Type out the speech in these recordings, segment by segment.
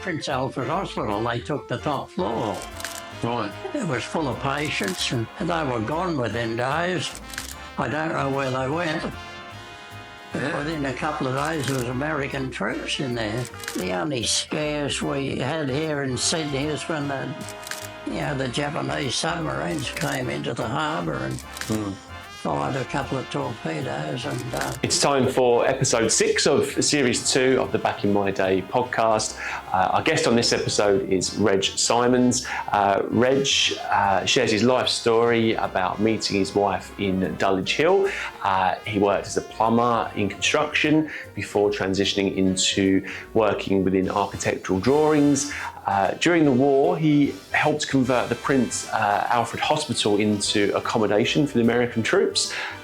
Prince Alfred Hospital. They took the top floor. Right. It was full of patients and they were gone within days. I don't know where they went. Yeah. Within a couple of days there was American troops in there. The only scares we had here in Sydney is when the Japanese submarines came into the harbour and fired a couple of torpedoes. And It's time for episode 6 of series 2 of the Back in My Day podcast. Our guest on this episode is Reg Simons. Reg shares his life story about meeting his wife in Dulwich Hill. He worked as a plumber in construction before transitioning into working within architectural drawings. During the war, he helped convert the Prince Alfred Hospital into accommodation for the American troops.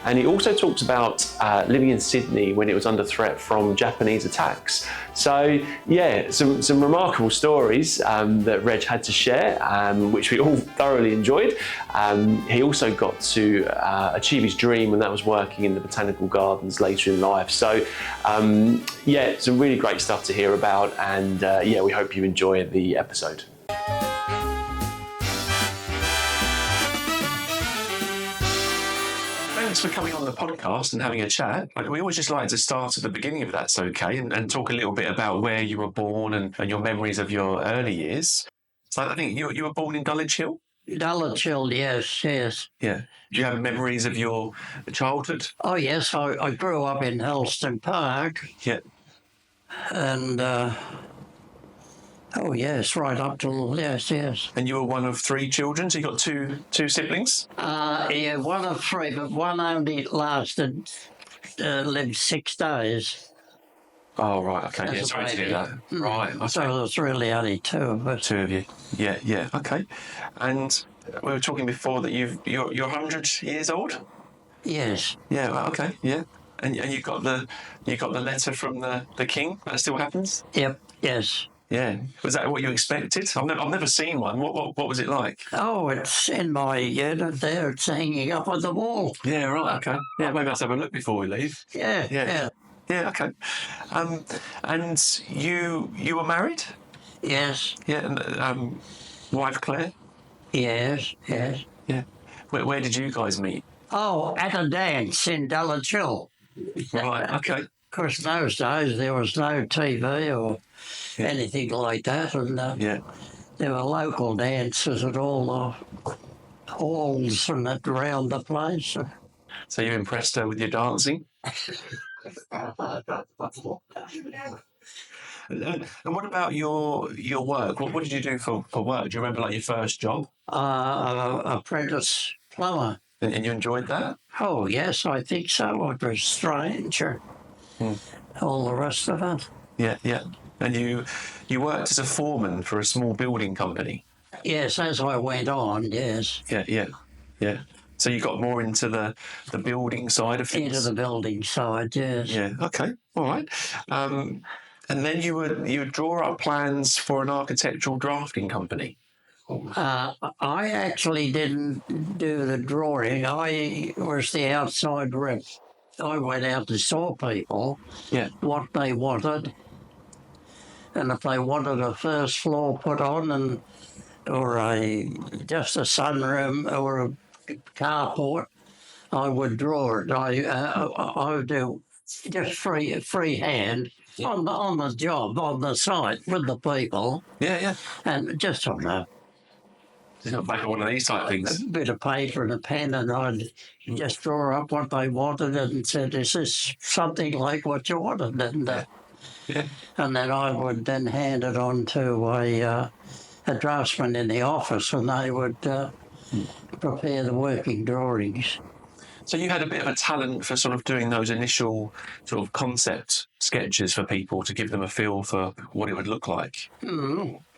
And he also talks about living in Sydney when it was under threat from Japanese attacks. So, yeah, some remarkable stories that Reg had to share, which we all thoroughly enjoyed. He also got to achieve his dream, and that was working in the Botanical Gardens later in life. So, yeah, some really great stuff to hear about. And, yeah, we hope you enjoy the episode. Thanks for coming on the podcast and having a chat. We always just like to start at the beginning, if that's okay, and talk a little bit about where you were born and your memories of your early years. So I think you were born in Dulwich Hill? Dulwich Hill, yes. Yeah. Do you have memories of your childhood? Oh, yes, I grew up in Helston Park. Yeah. And, oh, yes, right up till, yes. And you were one of 3 children, so you got two siblings? Yeah, one of 3, but one only lived 6 days. Oh, right, okay. As Yeah, a sorry to baby. hear that. Right, okay. So there's really only 2 of us. 2 of you. Yeah, okay. And we were talking before that you're 100 years old? Yes. Yeah, well, okay, yeah. And you got the letter from the king? That still happens? Yep, yes. Yeah. Was that what you expected? I've never seen one. What was it like? Oh, it's in my unit there. It's hanging up on the wall. Yeah, right, okay. Yeah, maybe let's have a look before we leave. Yeah. Yeah, okay. And you were married? Yes. Yeah, and wife Claire? Yes. Yeah. Where did you guys meet? Oh, at a dance in Dulwich Hill. Right, okay. Of course, in those days there was no TV or anything like that, and there were local dances at all the halls and that around the place. So you impressed her with your dancing? And what about your work? What did you do for work? Do you remember your first job? Apprentice plumber. And you enjoyed that? Oh, yes, I think so. It was strange. All the rest of it. Yeah. And you worked as a foreman for a small building company? Yes, as I went on, yes. Yeah. So you got more into the building side of things? Into the building side, yes. Yeah, okay, all right. And then you would draw up plans for an architectural drafting company? I actually didn't do the drawing. I was the outside rep. I went out to saw people what they wanted. And if they wanted a first floor put on or just a sunroom or a carport, I would draw it. I would do just free hand on the job, on the site with the people. Yeah. And just on a Like one of these type things. bit of paper and a pen, and I'd just draw up what they wanted and said, "Is this something like what you wanted?" And then I would then hand it on to a draftsman in the office, and they would prepare the working drawings. So you had a bit of a talent for sort of doing those initial sort of concept sketches for people to give them a feel for what it would look like.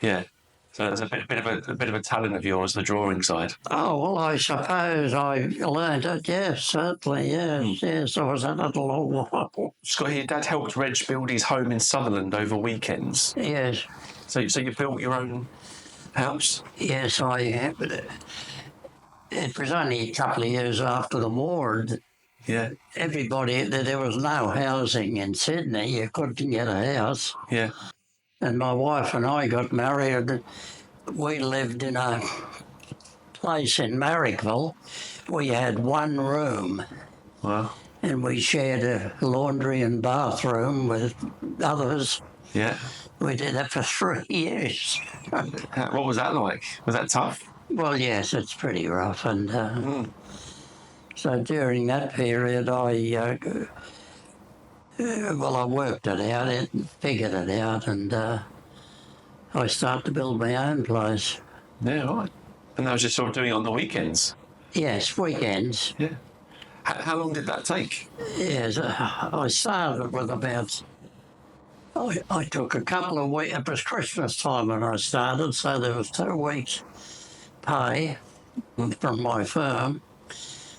Yeah. So there's a bit of a talent of yours, the drawing side. Oh, well, I suppose I learned it, yes, certainly, yes. I was at it a long while. Scott, your dad helped Reg build his home in Sutherland over weekends. Yes. So you built your own house? Yes, I have. It was only a couple of years after the war. Yeah. Everybody, there was no housing in Sydney. You couldn't get a house. Yeah. And my wife and I got married. We lived in a place in Marrickville. We had one room. Wow. And we shared a laundry and bathroom with others. Yeah. We did that for 3 years. What was that like? Was that tough? Well, yes, it's pretty rough. And so during that period, I worked it out, figured it out, and I started to build my own place. Yeah, right. And that was just sort of doing it on the weekends? Yes, weekends. Yeah. How long did that take? Yes, I started with about... I took a couple of weeks. It was Christmas time when I started, so there was 2 weeks' pay from my firm.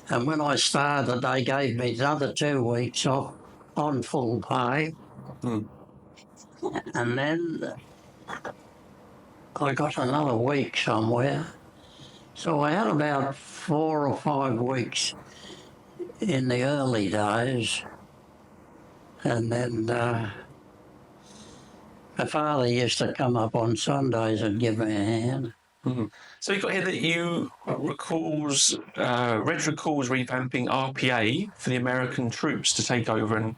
And when I started, they gave me another 2 weeks off on full pay. And then I got another week somewhere. So I had about 4 or 5 weeks in the early days. And then my father used to come up on Sundays and give me a hand. So you got here that Reg recalls revamping RPA for the American troops to take over, and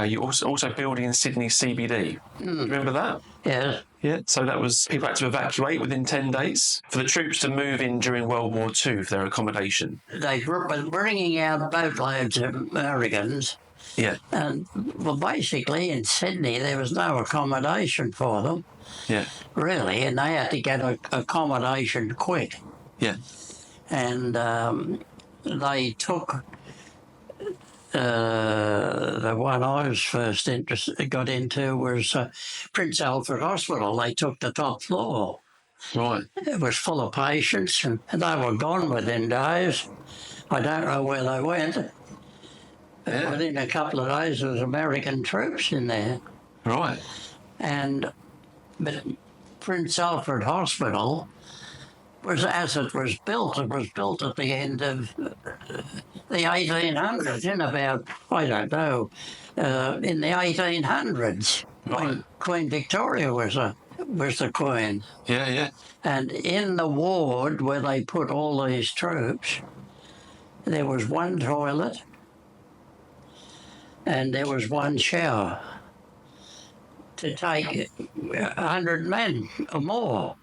you also building in Sydney CBD. Do you remember that? Yes. Yeah. So that was, people had to evacuate within 10 days for the troops to move in during World War II for their accommodation. They were bringing out boatloads of Americans. Yeah. And, well, basically in Sydney there was no accommodation for them. Yeah. Really, and they had to get accommodation quick. Yeah. And they took the one I was first got into was Prince Alfred Hospital. They took the top floor. Right. It was full of patients, and they were gone within days. I don't know where they went. Yeah. Within a couple of days, there was American troops in there. Right. But Prince Alfred Hospital was, as it was built at the end of the 1800s, in about, I don't know, in the 1800s. Right. Queen Victoria was the Queen. Yeah, yeah. And in the ward where they put all these troops, there was one toilet and there was one shower to take 100 men or more.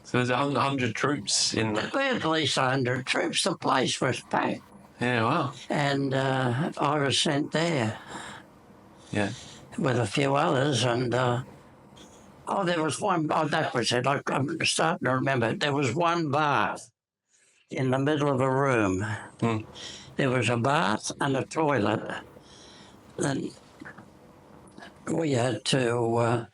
So there's 100 troops in there. At least 100 troops. The place was packed. Yeah, wow. And I was sent there. Yeah. With a few others, and there was one. Oh, that was it. I'm starting to remember. There was one bath in the middle of a room. There was a bath and a toilet, and we had to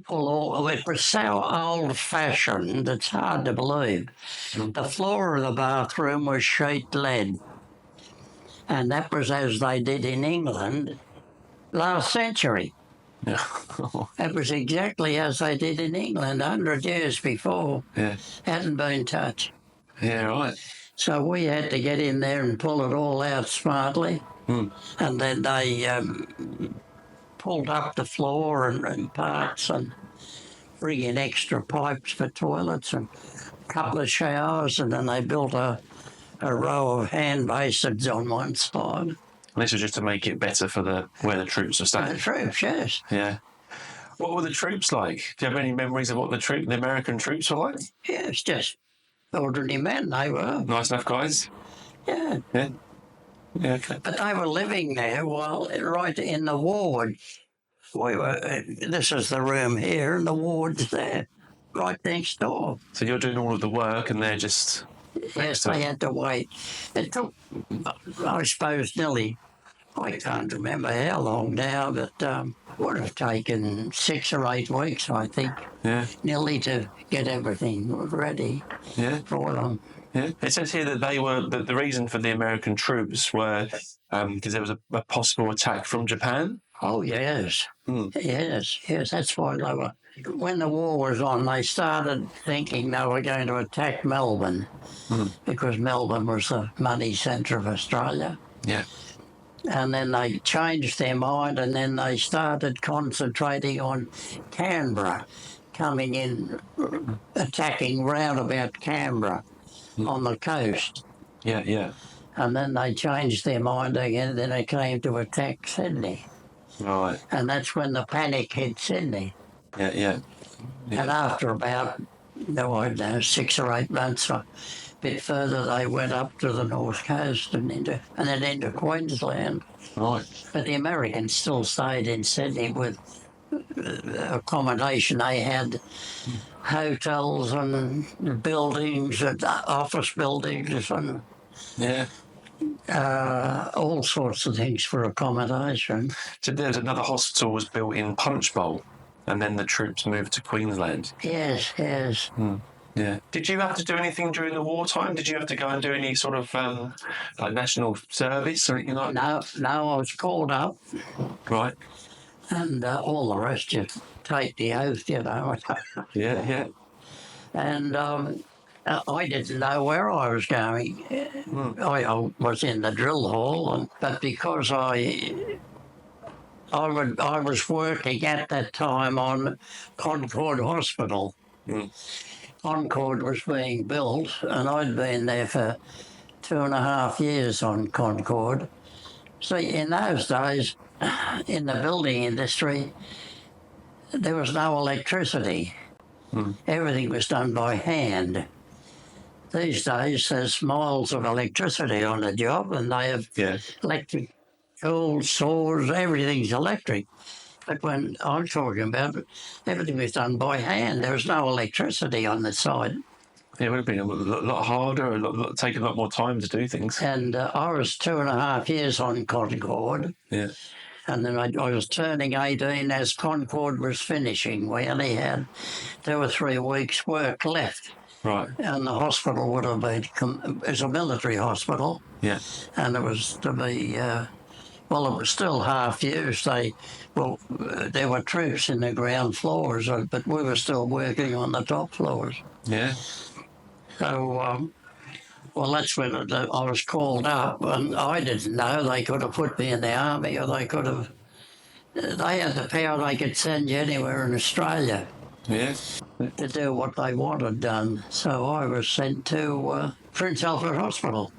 pull all. It was so old-fashioned. It's hard to believe. The floor of the bathroom was sheet lead, and that was as they did in England last century. Yeah. It was exactly as they did in England 100 years before. Yeah. Hadn't been touched. Yeah, right. So we had to get in there and pull it all out smartly. And then they pulled up the floor and parts and bring in extra pipes for toilets and a couple of showers, and then they built a row of hand basins on one side. And this was just to make it better for where the troops were staying. The troops, yes. Yeah. What were the troops like? Do you have any memories of what the American troops were like? Yeah, it's just elderly men, they were. Nice enough guys? Yeah. Yeah. Yeah, okay. But they were living there right in the ward. This is the room here, and the ward's there, right next door. So you're doing all of the work and they're just... Yes, they had to wait. It took, I suppose, nearly, I can't remember how long now, but would have taken 6 or 8 weeks, I think, nearly to get everything ready for them. Yeah. It says here that they were, the reason for the American troops were because there was a possible attack from Japan. Oh, yes. Yes, that's why they were. When the war was on, they started thinking they were going to attack Melbourne because Melbourne was the money centre of Australia. Yeah. And then they changed their mind, and then they started concentrating on Canberra, coming in, attacking round about Canberra on the coast. Yeah, yeah. And then they changed their mind again, then they came to attack Sydney. Right. And that's when the panic hit Sydney. Yeah, yeah. And after about, no, I don't know, 6 or 8 months, a bit further, they went up to the north coast and then into Queensland. Right. But the Americans still stayed in Sydney with accommodation. They had hotels and buildings, and office buildings, and Yeah. all sorts of things for accommodation. So there's another hospital was built in Punchbowl, and then the troops moved to Queensland. Yes, yes. Yeah. Did you have to do anything during the wartime? Did you have to go and do any sort of like national service or anything like that? No, I was called up, Right. and all the rest, you take the oath, you know. Yeah, yeah. And I didn't know where I was going. I was in the drill hall, but because I was working at that time on Concord Hospital. Concord was being built, and I'd been there for 2.5 years on Concord. See, in those days, in the building industry, there was no electricity. Everything was done by hand. These days, there's miles of electricity on the job, and they have electric tools, saws, everything's electric. But when I'm talking about it, everything was done by hand. There was no electricity on the site. Yeah, it would have been a lot harder, taken a lot more time to do things. And I was 2.5 years on Concord. Yeah. And then I was turning 18 as Concord was finishing. We only had 2 or 3 weeks' work left. Right. And the hospital would have been, it was a military hospital. Yeah. And it was to be, well, it was still half used. There were troops in the ground floors, but we were still working on the top floors. Yeah. So, that's when I was called up, and I didn't know they could have put me in the army, or they could have. They had the power; they could send you anywhere in Australia. Yeah. To do what they wanted done. So I was sent to Prince Alfred Hospital.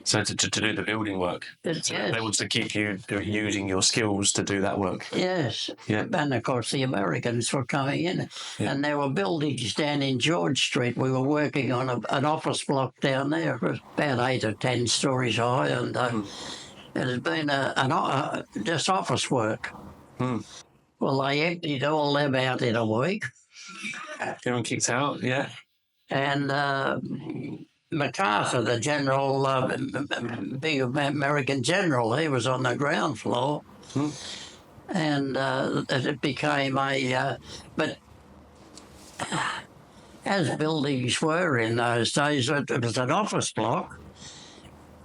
So to do the building work. Yes. They wanted to keep you using your skills to do that work. Yes. Yeah. And of course the Americans were coming in, and there were buildings down in George Street. We were working on an office block down there. It was about 8 or 10 stories high, and it had been just office work. Well, they emptied all them out in a week. Everyone kicked out, yeah. And MacArthur, the general, big American general, he was on the ground floor. And it became but as buildings were in those days, it was an office block.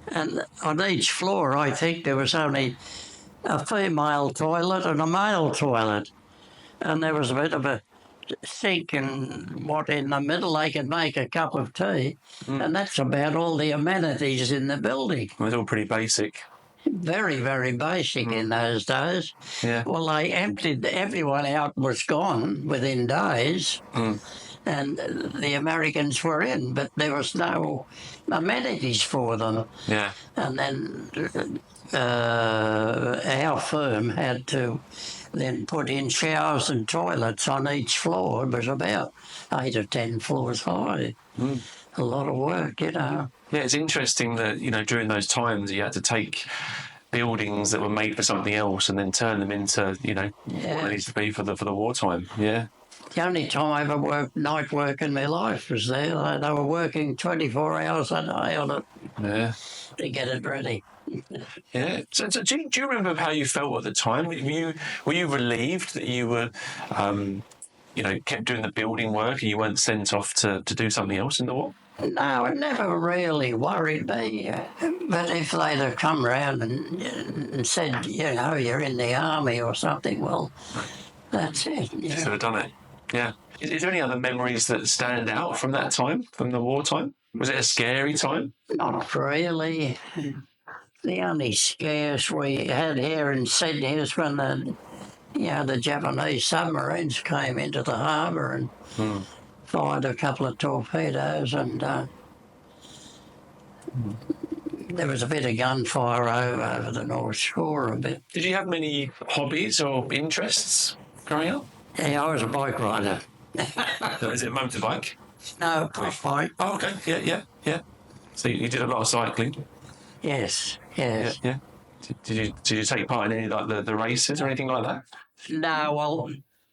And on each floor, I think there was only a female toilet and a male toilet. And there was a bit of a sink and in the middle they could make a cup of tea. And that's about all the amenities in the building. It was all pretty basic. Very, very basic in those days. Yeah. Well, they emptied, everyone out was gone within days. And the Americans were in, but there was no amenities for them. Yeah. And then our firm had to then put in showers and toilets on each floor. It was about 8 or 10 floors high. A lot of work, you know. Yeah, it's interesting that, during those times you had to take buildings that were made for something else and then turn them into, what they need to be for the wartime. Yeah. The only time I ever worked night work in my life was there. They were working 24 hours a day on it to get it ready. Yeah. So do you remember how you felt at the time? Were you relieved that you were, kept doing the building work and you weren't sent off to do something else in the war? No, it never really worried me. But if they'd have come round and said, you're in the army or something, well, that's it. You should have done it. Yeah. Is there any other memories that stand out from that time, from the wartime? Was it a scary time? Not really. The only scares we had here in Sydney is when the Japanese submarines came into the harbour and fired a couple of torpedoes, and there was a bit of gunfire over the North Shore a bit. Did you have many hobbies or interests growing up? Yeah, I was a bike rider. Is it a motorbike? No, push bike. Oh, okay. Yeah. So you did a lot of cycling? Yes. Yeah. Did you take part in any like the races or anything like that? No, well,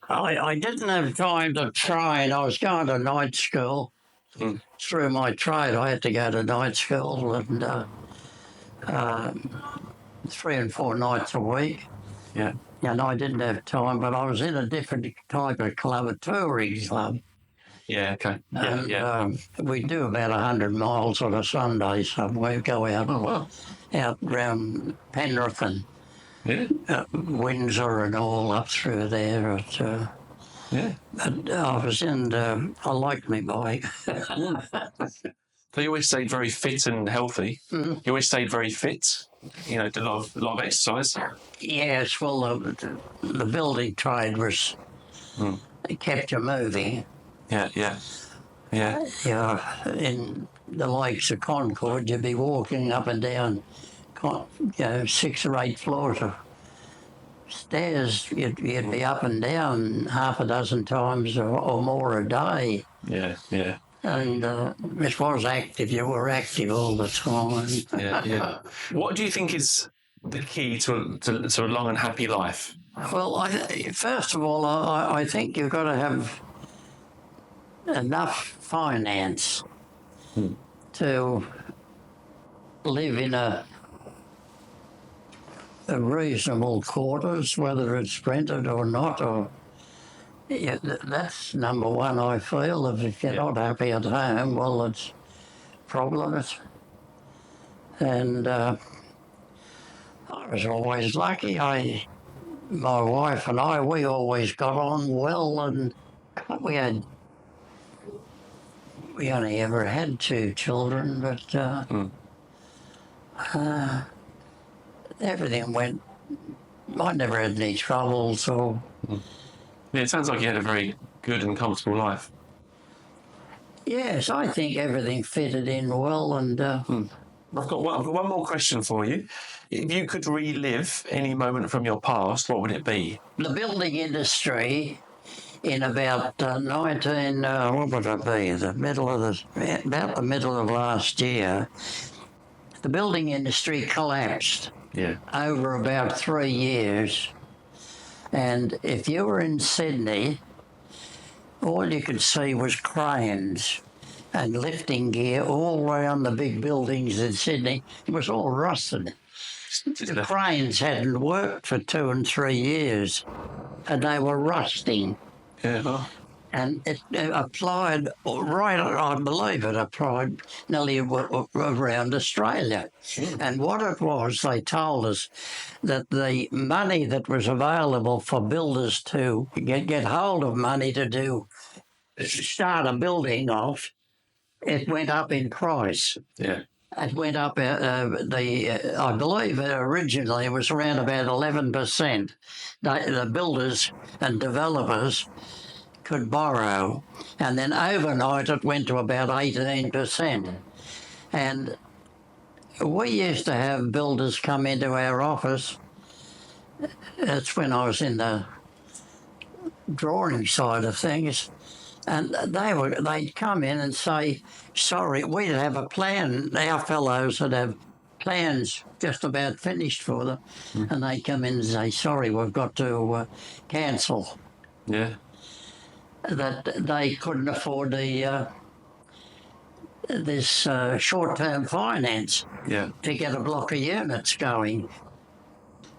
I didn't have time to train. I was going to night school. Through my trade, I had to go to night school and 3 and 4 nights a week. Yeah. And I didn't have time, but I was in a different type of club, a touring club. Yeah, okay. And we do about 100 miles on a Sunday, so we go out, out around Penrith and Windsor and all up through there. But I was I liked my bike. So you always stayed very fit and healthy. You always stayed very fit. You know, did a lot of exercise. Yes, well, the building trade was, it kept you moving. Yeah. In the lakes of Concord, you'd be walking up and down, 6 or 8 floors of stairs. You'd be up and down half a dozen times or more a day. Yeah. And it was active. You were active all the time. Yeah. What do you think is the key to a long and happy life? Well, first of all, I think you've got to have enough finance to live in a reasonable quarters, whether it's rented or not. Or that's number one, I feel. If you're not happy at home, well, it's problems. And I was always lucky. My wife and I, we always got on well, and we only ever had 2 children, but everything went. I never had any troubles or. Yeah, it sounds like you had a very good and comfortable life. Yes, I think everything fitted in well, and. I've got one more question for you. If you could relive any moment from your past, what would it be? The building industry in about what would it be? About the middle of last year, the building industry collapsed. Yeah. Over about 3 years. And if you were in Sydney, all you could see was cranes and lifting gear all around the big buildings in Sydney. It was all rusted. The cranes hadn't worked for 2 and 3 years, and they were rusting. Yeah. And it applied right, I believe it applied nearly around Australia. And what it was, they told us that the money that was available for builders to get hold of money to start a building off, it went up in price. Yeah. It went up, I believe originally it was around about 11%. The builders and developers could borrow, and then overnight it went to about 18%. And we used to have builders come into our office. That's when I was in the drawing side of things, and they'd come in and say, sorry, we'd have a plan. Our fellows would have plans just about finished for them, and they'd come in and say, sorry, we've got to cancel. Yeah. That they couldn't afford this short-term finance to get a block of units going.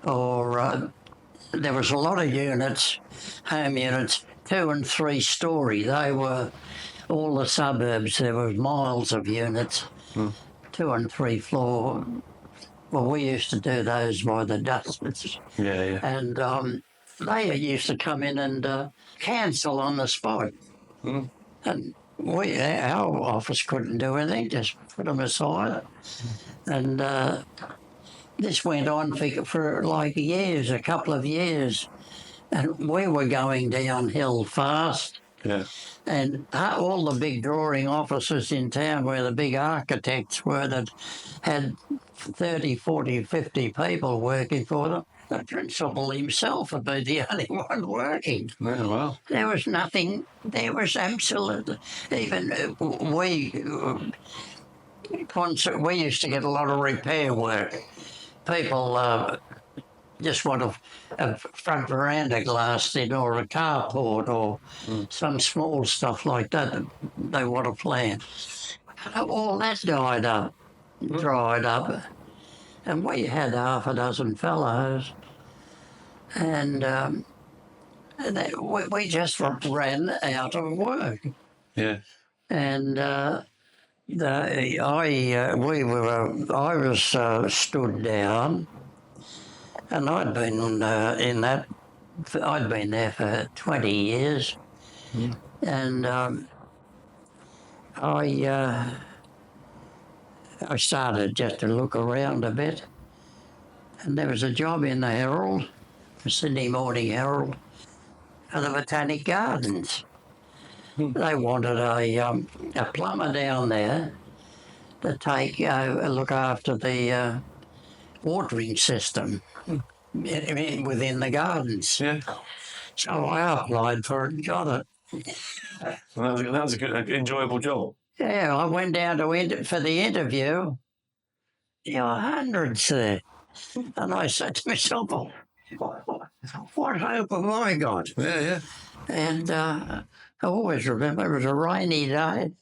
Or there was a lot of units, home units, 2 and 3 story. They were all the suburbs. There was miles of units, 2 and 3 floor. Well, we used to do those by the dozens. Yeah. And they used to come in and cancel on the spot. And our office couldn't do anything, just put them aside. And this went on for like years, a couple of years, and we were going downhill fast. Yeah. And all the big drawing offices in town where the big architects were that had 30, 40, 50 people working for them, the principal himself would be the only one working. Yeah, well. There was nothing, there was absolutely, even we used to get a lot of repair work. People just want a front veranda glass in or a carport or some small stuff like that they want to plant. All that dried up. And we had half a dozen fellows. And we just ran out of work. Yeah. And I was stood down. And I'd been I'd been there for 20 years, and I started just to look around a bit, and there was a job in the Herald, the Sydney Morning Herald, for the Botanic Gardens. They wanted a plumber down there to look after the watering system within the gardens. Yeah. So I applied for it and got it. Well, that was a good, enjoyable job. Yeah, I went down for the interview. There were hundreds there. And I said to myself, what hope have I got? Yeah, yeah. And I always remember it was a rainy day.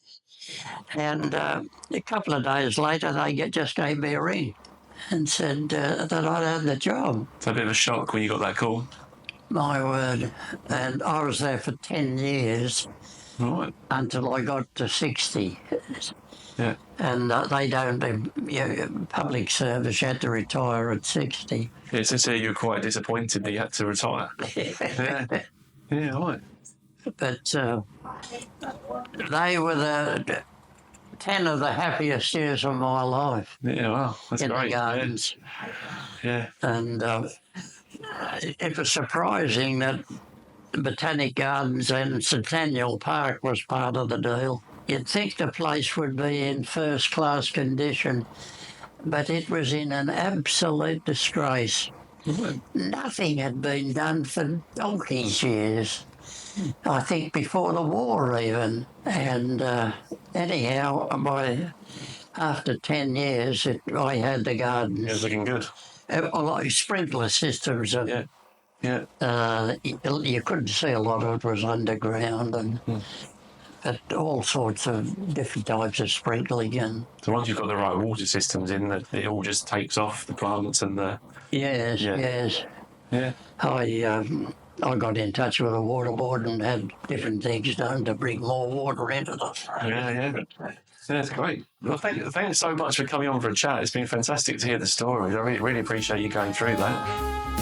And a couple of days later, they just gave me a ring and said that I'd had the job. It's a bit of a shock when you got that call. My word. And I was there for 10 years Right. until I got to 60. Yeah. And they don't, public service, you had to retire at 60. Yeah, it says here you were quite disappointed that you had to retire. Yeah. Yeah, right. But they were 10 of the happiest years of my life. Yeah, wow. That's in great. the gardens. Yeah. And it was surprising that the Botanic Gardens and Centennial Park was part of the deal. You'd think the place would be in first-class condition, but it was in an absolute disgrace. Nothing had been done for donkey's years. I think before the war even. And anyhow, after 10 years, I had the gardens. It was looking good. Like sprinkler systems. Yeah. Yeah. You couldn't see a lot of it was underground and but all sorts of different types of sprinkling. And So once you've got the right water systems in, it all just takes off, the plants and the... yes. Yeah. I got in touch with the water board and had different things done to bring more water into them. Yeah. Yeah, that's great. Well, thanks so much for coming on for a chat. It's been fantastic to hear the stories. I really appreciate you going through that.